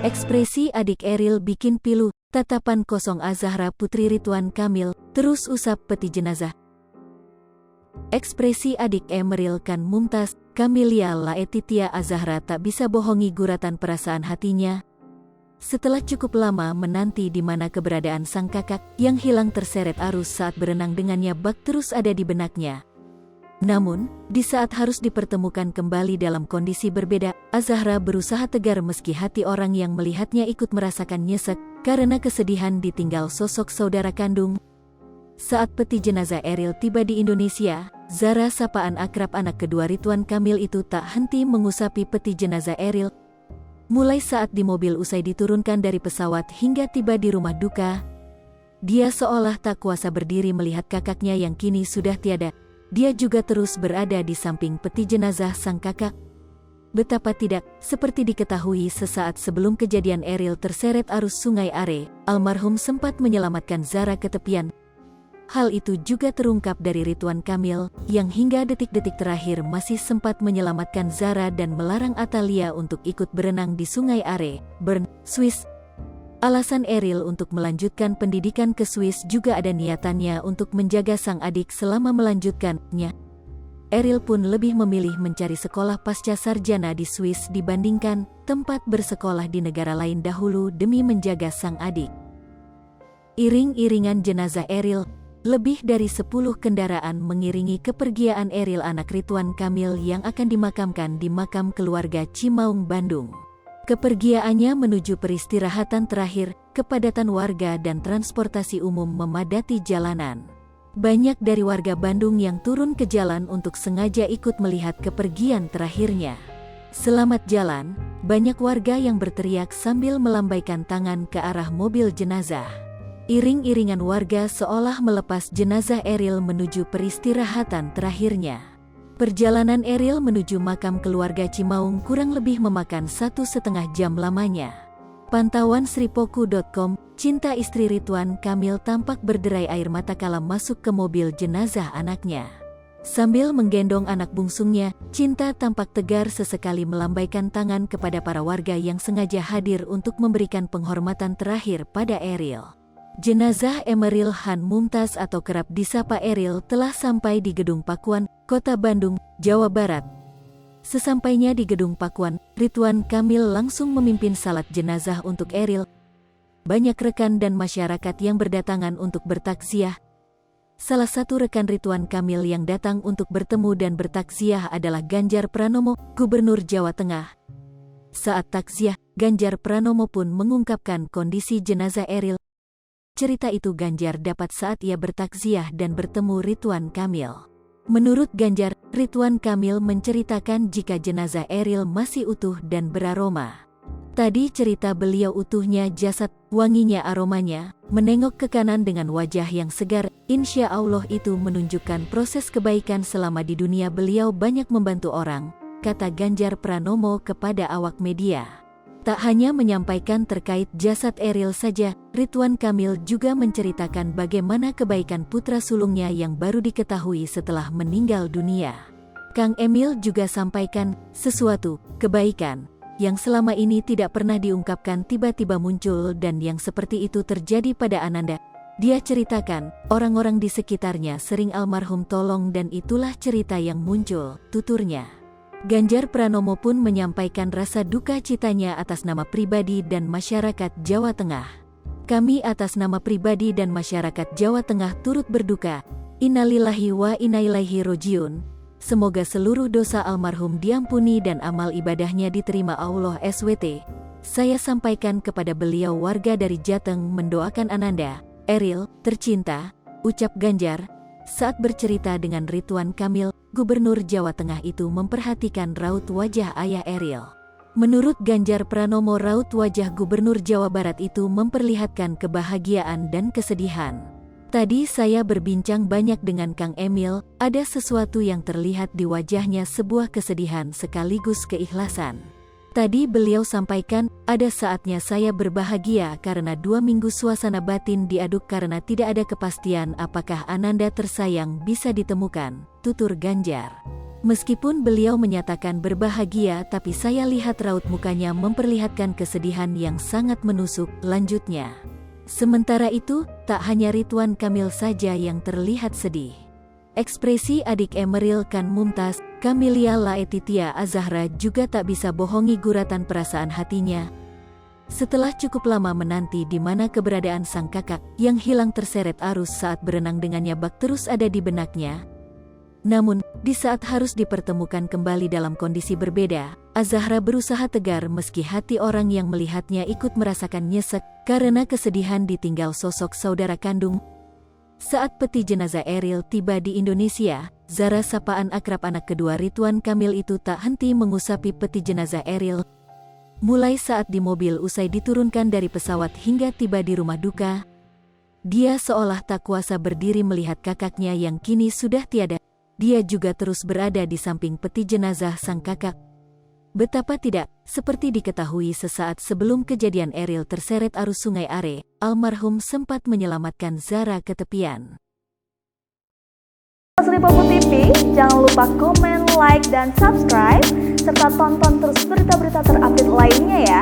Ekspresi adik Eril bikin pilu, tatapan kosong Azahra Putri Ridwan Kamil, terus usap peti jenazah. Ekspresi adik Emeril Khan Mumtaz, Camelia Laetitia Azahra tak bisa bohongi guratan perasaan hatinya. Setelah cukup lama menanti di mana keberadaan sang kakak yang hilang terseret arus saat berenang dengannya bak terus ada di benaknya. Namun, di saat harus dipertemukan kembali dalam kondisi berbeda, Azahra berusaha tegar meski hati orang yang melihatnya ikut merasakan nyesek karena kesedihan ditinggal sosok saudara kandung. Saat peti jenazah Eril tiba di Indonesia, Zara sapaan akrab anak kedua Ridwan Kamil itu tak henti mengusapi peti jenazah Eril. Mulai saat di mobil usai diturunkan dari pesawat hingga tiba di rumah duka, dia seolah tak kuasa berdiri melihat kakaknya yang kini sudah tiada. Dia juga terus berada di samping peti jenazah sang kakak. Betapa tidak, seperti diketahui sesaat sebelum kejadian Eril terseret arus Sungai Are, almarhum sempat menyelamatkan Zara ke tepian. Hal itu juga terungkap dari Ridwan Kamil, yang hingga detik-detik terakhir masih sempat menyelamatkan Zara dan melarang Atalia untuk ikut berenang di Sungai Are, Bern, Swiss. Alasan Eril untuk melanjutkan pendidikan ke Swiss juga ada niatannya untuk menjaga sang adik selama melanjutkannya. Eril pun lebih memilih mencari sekolah pasca sarjana di Swiss dibandingkan tempat bersekolah di negara lain dahulu demi menjaga sang adik. Iring-iringan jenazah Eril, lebih dari 10 kendaraan mengiringi kepergian Eril anak Ridwan Kamil yang akan dimakamkan di makam keluarga Cimaung, Bandung. Kepergiannya menuju peristirahatan terakhir, kepadatan warga dan transportasi umum memadati jalanan. Banyak dari warga Bandung yang turun ke jalan untuk sengaja ikut melihat kepergian terakhirnya. Selamat jalan, banyak warga yang berteriak sambil melambaikan tangan ke arah mobil jenazah. Iring-iringan warga seolah melepas jenazah Eril menuju peristirahatan terakhirnya. Perjalanan Eril menuju makam keluarga Cimaung kurang lebih memakan 1,5 jam lamanya. Pantauan sripoku.com, cinta istri Ridwan Kamil tampak berderai air mata kala masuk ke mobil jenazah anaknya. Sambil menggendong anak bungsunya, Cinta tampak tegar sesekali melambaikan tangan kepada para warga yang sengaja hadir untuk memberikan penghormatan terakhir pada Eril. Jenazah Emeril Khan Mumtaz atau kerap disapa Eril telah sampai di Gedung Pakuan, Kota Bandung, Jawa Barat. Sesampainya di Gedung Pakuan, Ridwan Kamil langsung memimpin salat jenazah untuk Eril. Banyak rekan dan masyarakat yang berdatangan untuk bertakziah. Salah satu rekan Ridwan Kamil yang datang untuk bertemu dan bertakziah adalah Ganjar Pranomo, Gubernur Jawa Tengah. Saat takziah, Ganjar Pranomo pun mengungkapkan kondisi jenazah Eril. Cerita itu Ganjar dapat saat ia bertakziah dan bertemu Ridwan Kamil. Menurut Ganjar, Ridwan Kamil menceritakan jika jenazah Eril masih utuh dan beraroma. Tadi cerita beliau utuhnya jasad, wanginya aromanya, menengok ke kanan dengan wajah yang segar, insya Allah itu menunjukkan proses kebaikan selama di dunia beliau banyak membantu orang, kata Ganjar Pranomo kepada awak media. Tak hanya menyampaikan terkait jasad Eril saja, Ridwan Kamil juga menceritakan bagaimana kebaikan putra sulungnya yang baru diketahui setelah meninggal dunia. Kang Emil juga sampaikan, sesuatu kebaikan yang selama ini tidak pernah diungkapkan tiba-tiba muncul dan yang seperti itu terjadi pada Ananda. Dia ceritakan, orang-orang di sekitarnya sering almarhum tolong dan itulah cerita yang muncul, tuturnya. Ganjar Pranomo pun menyampaikan rasa duka citanya atas nama pribadi dan masyarakat Jawa Tengah. Kami atas nama pribadi dan masyarakat Jawa Tengah turut berduka. Innalillahi wa inna ilaihi rojiun. Semoga seluruh dosa almarhum diampuni dan amal ibadahnya diterima Allah SWT. Saya sampaikan kepada beliau warga dari Jateng mendoakan Ananda, Eril, tercinta, ucap Ganjar. Saat bercerita dengan Ridwan Kamil, Gubernur Jawa Tengah itu memperhatikan raut wajah ayah Eril. Menurut Ganjar Pranomo, raut wajah Gubernur Jawa Barat itu memperlihatkan kebahagiaan dan kesedihan. Tadi saya berbincang banyak dengan Kang Emil, ada sesuatu yang terlihat di wajahnya, sebuah kesedihan sekaligus keikhlasan. Tadi beliau sampaikan, ada saatnya saya berbahagia karena 2 minggu suasana batin diaduk karena tidak ada kepastian apakah Ananda tersayang bisa ditemukan, tutur Ganjar. Meskipun beliau menyatakan berbahagia, tapi saya lihat raut mukanya memperlihatkan kesedihan yang sangat menusuk, lanjutnya. Sementara itu, tak hanya Ridwan Kamil saja yang terlihat sedih. Ekspresi adik Emeril Khan Mumtaz, Camelia Laetitia Azahra juga tak bisa bohongi guratan perasaan hatinya. Setelah cukup lama menanti di mana keberadaan sang kakak yang hilang terseret arus saat berenang dengannya bak terus ada di benaknya. Namun, di saat harus dipertemukan kembali dalam kondisi berbeda, Azahra berusaha tegar meski hati orang yang melihatnya ikut merasakan nyesek karena kesedihan ditinggal sosok saudara kandung. Saat peti jenazah Eril tiba di Indonesia, Zara, sapaan akrab anak kedua Ridwan Kamil itu, tak henti mengusapi peti jenazah Eril. Mulai saat di mobil usai diturunkan dari pesawat hingga tiba di rumah duka, dia seolah tak kuasa berdiri melihat kakaknya yang kini sudah tiada. Dia juga terus berada di samping peti jenazah sang kakak. Betapa tidak, seperti diketahui sesaat sebelum kejadian Eril terseret arus Sungai Are, almarhum sempat menyelamatkan Zara ke tepian. Sri Popo TV, jangan lupa komen, like, dan subscribe, serta tonton terus berita-berita terupdate lainnya ya.